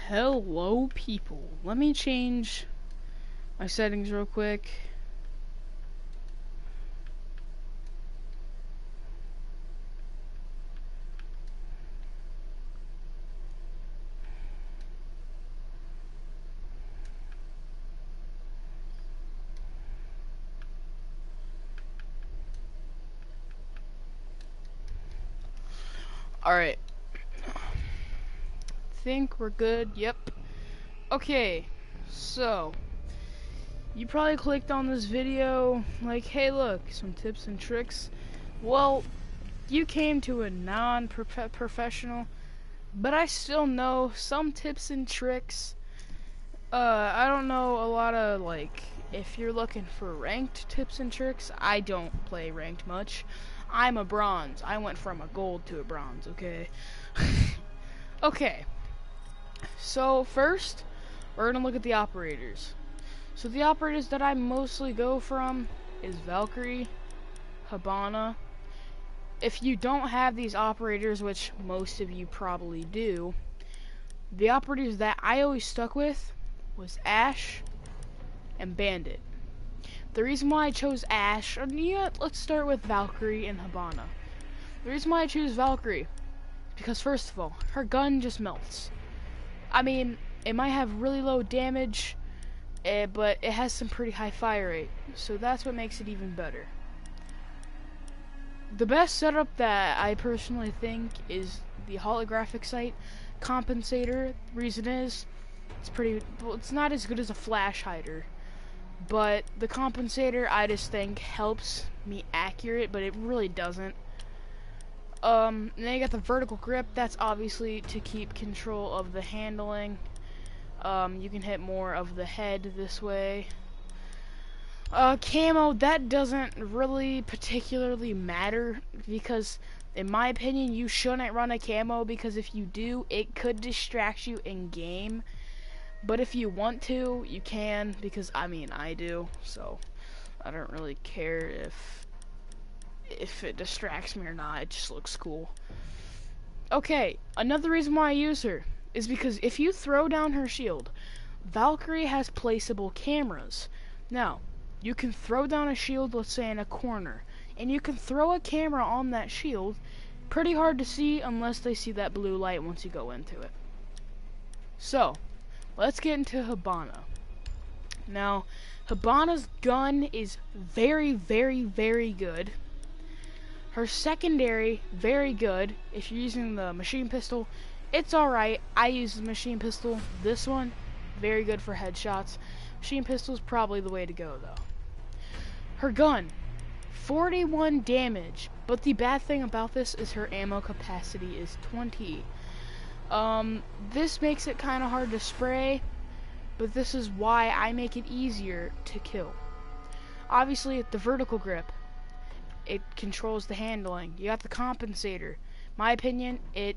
Hello, people. Let me change my settings real quick. Alright. Think we're good. Yep. Okay. So, you probably clicked on this video like, hey, look, some tips and tricks. Well, you came to a non-professional, but I still know some tips and tricks. I don't know a lot of, like, if you're looking for ranked tips and tricks, I don't play ranked much. I'm a bronze. I went from a gold to a bronze, okay? Okay. So, first, we're gonna look at the operators. So, the operators that I mostly go from is Valkyrie, Hibana. If you don't have these operators, which most of you probably do, the operators that I always stuck with was Ashe and Bandit. The reason why I chose Ashe, let's start with Valkyrie and Hibana. The reason why I choose Valkyrie is because, first of all, her gun just melts. I mean, it might have really low damage, but it has some pretty high fire rate, so that's what makes it even better. The best setup that I personally think is the holographic sight compensator. The reason is, it's not as good as a flash hider, but the compensator I just think helps me accurate, but it really doesn't. And then you got the vertical grip. That's obviously to keep control of the handling. You can hit more of the head this way. Camo, that doesn't really particularly matter, because in my opinion you shouldn't run a camo, because if you do, it could distract you in game. But if you want to, you can, because I mean I do, so I don't really care if it distracts me or not. It just looks cool. Okay, another reason why I use her is because if you throw down her shield, Valkyrie has placeable cameras. Now, you can throw down a shield, let's say in a corner, and you can throw a camera on that shield. Pretty hard to see unless they see that blue light once you go into it. So, let's get into Hibana. Now, Hibana's gun is very, very, very good. Her secondary, very good. If you're using the machine pistol, it's alright. I use the machine pistol. This one, very good for headshots. Machine pistol is probably the way to go, though. Her gun, 41 damage. But the bad thing about this is her ammo capacity is 20. This makes it kind of hard to spray, but this is why I make it easier to kill. Obviously, the vertical grip, it controls the handling. You got the compensator. My opinion, it,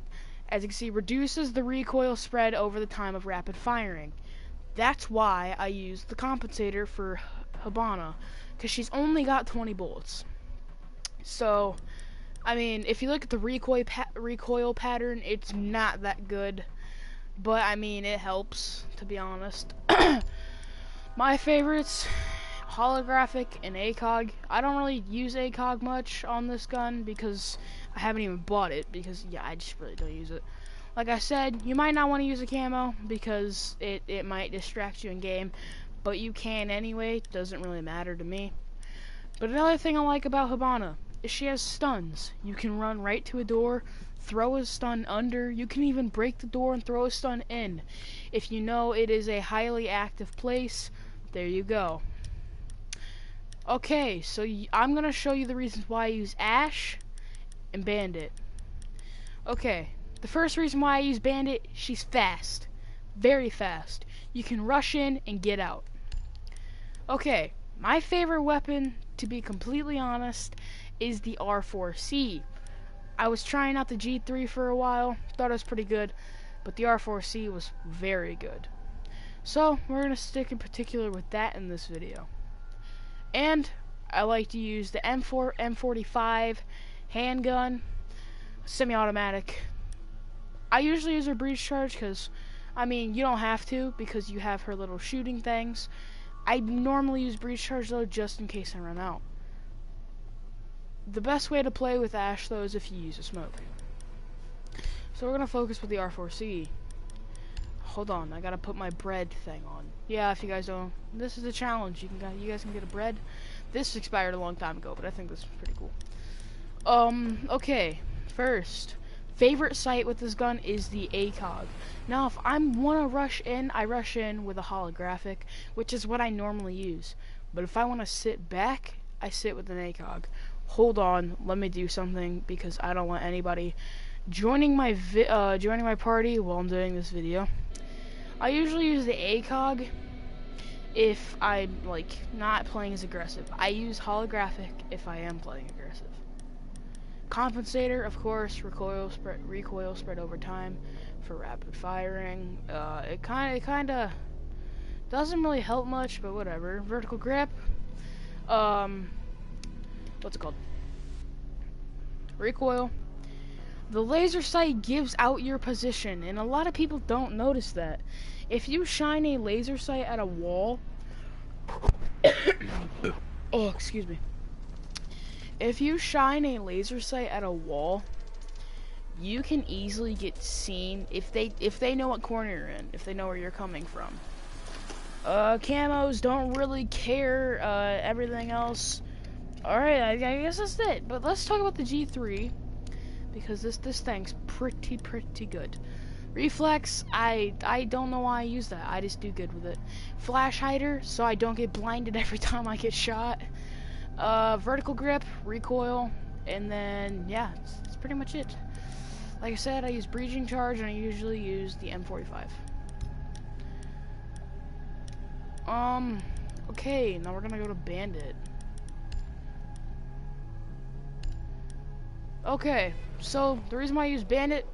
as you can see, reduces the recoil spread over the time of rapid firing. That's why I use the compensator for Hibana, because she's only got 20 bullets. So, I mean, if you look at the recoil pattern, it's not that good. But, I mean, it helps, to be honest. My favorites, holographic and ACOG. I don't really use ACOG much on this gun because I haven't even bought it, because, yeah, I just really don't use it. Like I said, you might not want to use a camo because it might distract you in game, but you can anyway. It doesn't really matter to me. But another thing I like about Hibana is she has stuns. You can run right to a door, throw a stun under. You can even break the door and throw a stun in. If you know it is a highly active place, there you go. Okay, so I'm going to show you the reasons why I use Ashe and Bandit. Okay, the first reason why I use Bandit, she's fast. Very fast. You can rush in and get out. Okay, my favorite weapon, to be completely honest, is the R4C. I was trying out the G3 for a while, thought it was pretty good, but the R4C was very good. So, we're going to stick in particular with that in this video. And I like to use the M45 handgun, semi-automatic. I usually use a breach charge because I mean, you don't have to because you have her little shooting things. I normally use breach charge though, just in case I run out. The best way to play with Ash though is if you use a smoke. So we're gonna focus with the R4C. Hold on, I gotta put my bread thing on. Yeah, if you guys don't, this is a challenge. You guys can get a bread. This expired a long time ago, but I think this is pretty cool. Okay, first, favorite sight with this gun is the ACOG. Now, if I want to rush in, I rush in with a holographic, which is what I normally use. But if I want to sit back, I sit with an ACOG. Hold on, let me do something, because I don't want anybody joining my party while I'm doing this video. I usually use the ACOG if I'm, like, not playing as aggressive. I use holographic if I am playing aggressive. Compensator, of course, recoil spread over time for rapid firing. It kind of doesn't really help much, but whatever. Vertical grip. What's it called? Recoil. The laser sight gives out your position, and a lot of people don't notice that. If you shine a laser sight at a wall, oh, excuse me. If you shine a laser sight at a wall, you can easily get seen if they know what corner you're in, if they know where you're coming from. Camos don't really care. Everything else. All right, I guess that's it. But let's talk about the G3 because this thing's pretty good. Reflex, I don't know why I use that. I just do good with it. Flash hider, so I don't get blinded every time I get shot. Vertical grip, recoil, and then yeah, that's pretty much it. Like I said, I use breaching charge, and I usually use the M45. Okay, now we're gonna go to Bandit. Okay, so the reason why I use Bandit,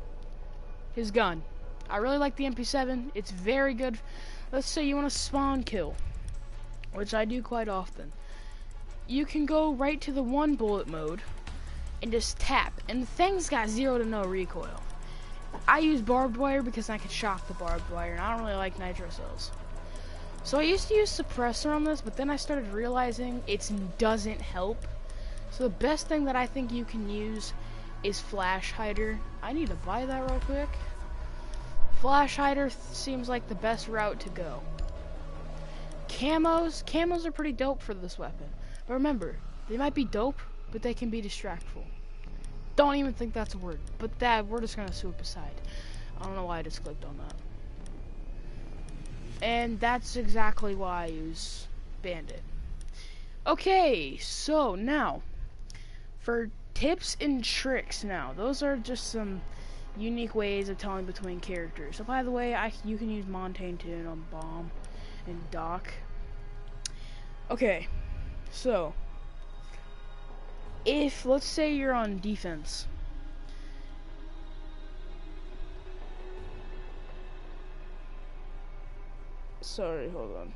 his gun. I really like the MP7. It's very good. Let's say you want to spawn kill, which I do quite often. You can go right to the 1 bullet mode and just tap, and the thing's got 0 to no recoil. I use barbed wire because I can shock the barbed wire, and I don't really like nitro cells. So I used to use suppressor on this, but then I started realizing it doesn't help. So the best thing that I think you can use is flash hider. I need to buy that real quick. Flash hider seems like the best route to go. Camos are pretty dope for this weapon. But remember, they might be dope, but they can be distractful. Don't even think that's a word, but that we're just gonna swoop aside. I don't know why I just clicked on that. And that's exactly why I use Bandit. Okay, so now for tips and tricks. Now those are just some unique ways of telling between characters. So by the way, you can use Montaigne too on Bomb and Doc. Okay, so if let's say you're on defense, sorry, hold on.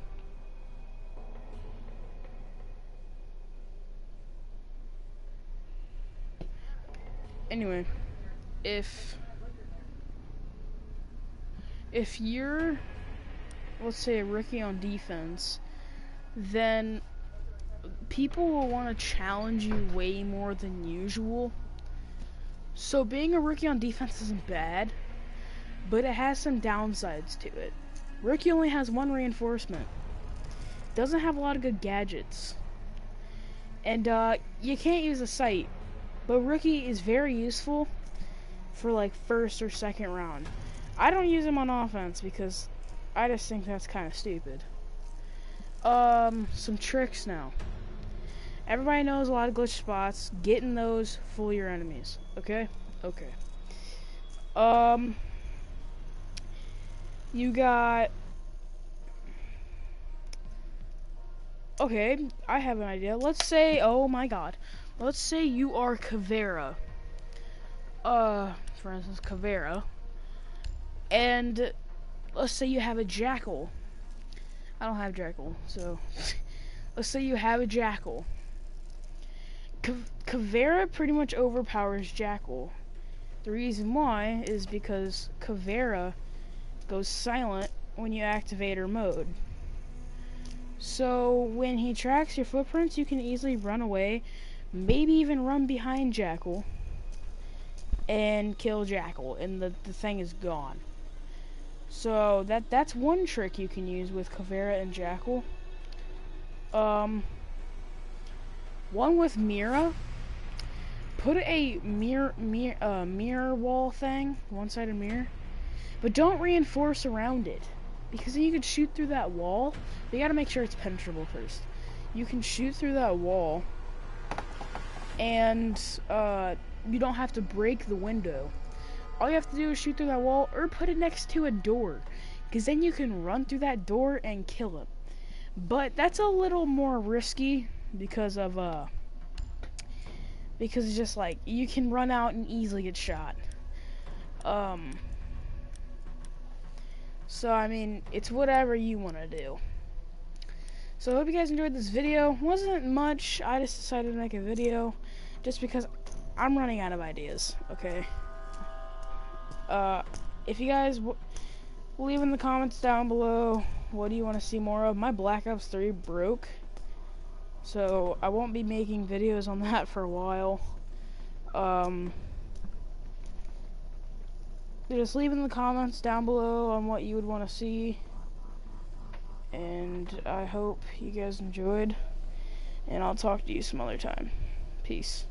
Anyway, if you're, let's say, a rookie on defense, then people will want to challenge you way more than usual. So being a rookie on defense isn't bad, but it has some downsides to it. Rookie only has 1 reinforcement, doesn't have a lot of good gadgets, and you can't use a sight. But rookie is very useful for like 1st or 2nd round. I don't use him on offense because I just think that's kind of stupid. Some tricks now. Everybody knows a lot of glitch spots. Getting those, fool your enemies. Okay? Okay. You got... Okay, I have an idea. Let's say, oh my god. Let's say you are Caveira. For instance, Caveira. And let's say you have a Jackal. I don't have Jackal, so let's say you have a Jackal. Caveira pretty much overpowers Jackal. The reason why is because Caveira goes silent when you activate her mode. So when he tracks your footprints, you can easily run away, maybe even run behind Jackal, and kill Jackal, and the thing is gone. So that's one trick you can use with Kavera and Jackal. One with Mira. Put a mirror wall thing, one-sided mirror, but don't reinforce around it, because then you can shoot through that wall. But you gotta make sure it's penetrable first. You can shoot through that wall, and you don't have to break the window. All you have to do is shoot through that wall, or put it next to a door, because then you can run through that door and kill him. But that's a little more risky because it's just like you can run out and easily get shot. So I mean, it's whatever you want to do. So I hope you guys enjoyed this video. Wasn't much. I just decided to make a video just because I'm running out of ideas. Okay. If you guys leave in the comments down below, what do you want to see more of? My Black Ops 3 broke, so I won't be making videos on that for a while. Just leave in the comments down below on what you would want to see, and I hope you guys enjoyed, and I'll talk to you some other time. Peace.